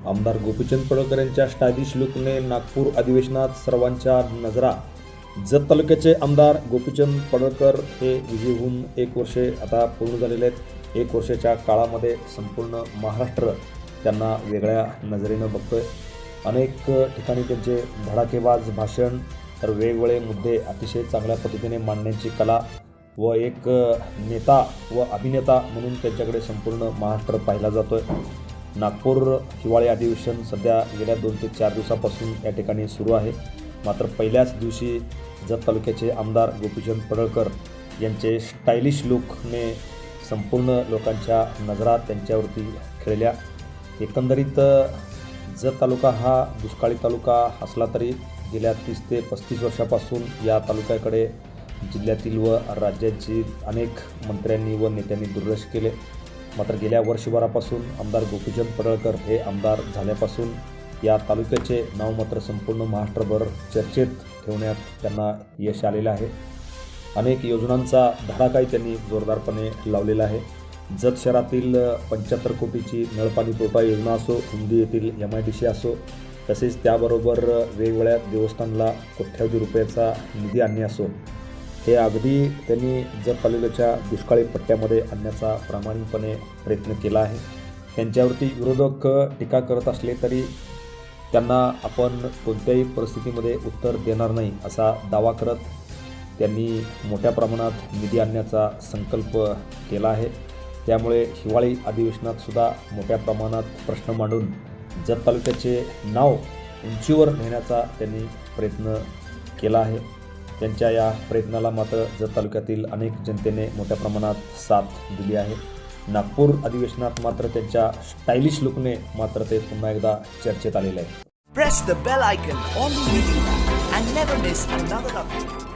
आमदार गोपीचंद पडळकर यांच्या स्टायलिश लुकने नागपूर अधिवेशनात सर्वांच्या नजरा। जत तालुक्याचे आमदार गोपीचंद पडळकर हे विजयी होऊन 1 वर्षे आता पूर्ण झालेले आहेत। 1 वर्षाच्या काळामध्ये संपूर्ण महाराष्ट्र त्यांना वेगळ्या नजरेनं बघतोय। अनेक ठिकाणी त्यांचे धडाकेबाज भाषण, तर वेगवेगळे मुद्दे अतिशय चांगल्या पद्धतीने मांडण्याची कला व एक नेता व अभिनेता म्हणून त्यांच्याकडे संपूर्ण महाराष्ट्र पाहिला जातोय। नागपूर हिवाळी अधिवेशन सध्या गेल्या 2 ते 4 दिवसापासून या ठिकाणी सुरू आहे। मात्र पहिल्याच दिवशी जत तालुक्याचे आमदार गोपीचंद पडळकर यांचे स्टायलिश लुकने संपूर्ण लोकांच्या नजरा त्यांच्यावरती खेळल्या। एकंदरीत जत तालुका हा दुष्काळी तालुका असला तरी गेल्या 30 ते 35 वर्षापासून या तालुक्याकडे जिल्ह्यातील व राज्याची अनेक मंत्र्यांनी व नेत्यांनी दुर्लक्ष केले। मात्र गेल्या वर्षभरापासून आमदार गोपीचंद पडळकर हे आमदार झाल्यापासून या तालुक्याचे नाव मात्र संपूर्ण महाराष्ट्रभर चर्चेत ठेवण्यात त्यांना यश आलेलं आहे। अनेक योजनांचा धडाकाही त्यांनी जोरदारपणे लावलेला आहे। जत शहरातील 75 कोटीची नळपाणी पुरवठा योजना असो, हिंदी येथील MIDC असो, तसेच त्याबरोबर वेगवेगळ्या देवस्थानला कोट्यावधी रुपयाचा निधी आणणे असो, हे अगदी त्यांनी जत तालुक्याच्या दुष्काळी पट्ट्यामध्ये आणण्याचा प्रामाणिकपणे प्रयत्न केला आहे। त्यांच्यावरती विरोधक टीका करत असले तरी त्यांना आपण कोणत्याही परिस्थितीमध्ये उत्तर देणार नाही असा दावा करत त्यांनी मोठ्या प्रमाणात निधी आणण्याचा संकल्प केला आहे। त्यामुळे हिवाळी अधिवेशनात सुद्धा मोठ्या प्रमाणात प्रश्न मांडून जत तालुक्याचे नाव उंचीवर नेण्याचा त्यांनी प्रयत्न केला आहे। त्यांच्या या प्रयत्नाला मात्र जत तालुक्यातील अनेक जनतेने मोठ्या प्रमाणात साथ दिली आहे। नागपूर अधिवेशनात मात्र त्यांच्या स्टायलिश लुकने मात्र ते पुन्हा एकदा चर्चेत आलेले आहे। Press the bell icon on the YouTube and never miss another update.